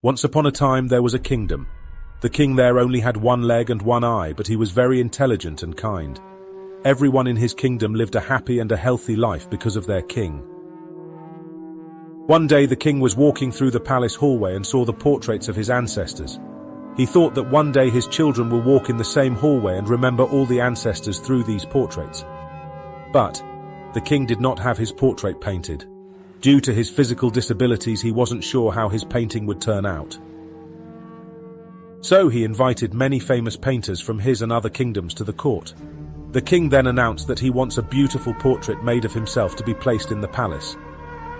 Once upon a time there was a kingdom. The king there only had one leg and one eye, but he was very intelligent and kind. Everyone in his kingdom lived a happy and a healthy life because of their king. One day the king was walking through the palace hallway and saw the portraits of his ancestors. He thought that one day his children will walk in the same hallway and remember all the ancestors through these portraits. But the king did not have his portrait painted. Due to his physical disabilities, he wasn't sure how his painting would turn out. So he invited many famous painters from his and other kingdoms to the court. The king then announced that he wants a beautiful portrait made of himself to be placed in the palace.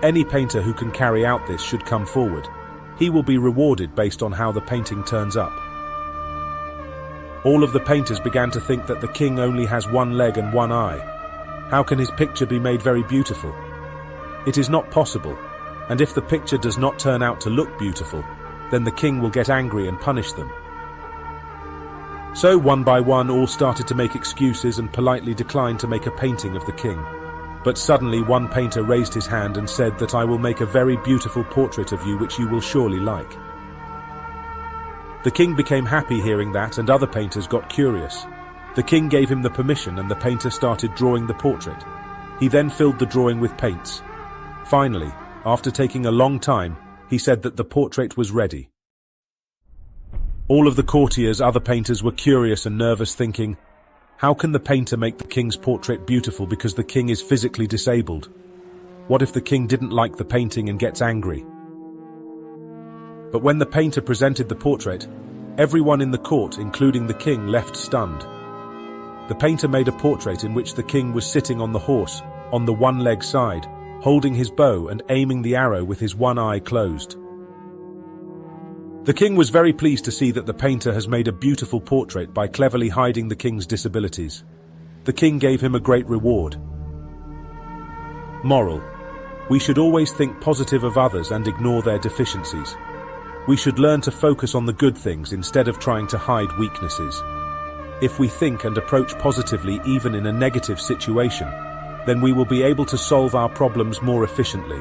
Any painter who can carry out this should come forward. He will be rewarded based on how the painting turns up. All of the painters began to think that the king only has one leg and one eye. How can his picture be made very beautiful? It is not possible, and if the picture does not turn out to look beautiful, then the king will get angry and punish them. So one by one all started to make excuses and politely declined to make a painting of the king. But suddenly one painter raised his hand and said that I will make a very beautiful portrait of you which you will surely like. The king became happy hearing that, and other painters got curious. The king gave him the permission and the painter started drawing the portrait. He then filled the drawing with paints. Finally, after taking a long time, he said that the portrait was ready. All of the courtiers, other painters, were curious and nervous, thinking, how can the painter make the king's portrait beautiful because the king is physically disabled? What if the king didn't like the painting and gets angry? But when the painter presented the portrait, everyone in the court, including the king, left stunned. The painter made a portrait in which the king was sitting on the horse, on the one-leg side, holding his bow and aiming the arrow with his one eye closed. The king was very pleased to see that the painter has made a beautiful portrait by cleverly hiding the king's disabilities. The king gave him a great reward. Moral: we should always think positive of others and ignore their deficiencies. We should learn to focus on the good things instead of trying to hide weaknesses. If we think and approach positively even in a negative situation, then we will be able to solve our problems more efficiently.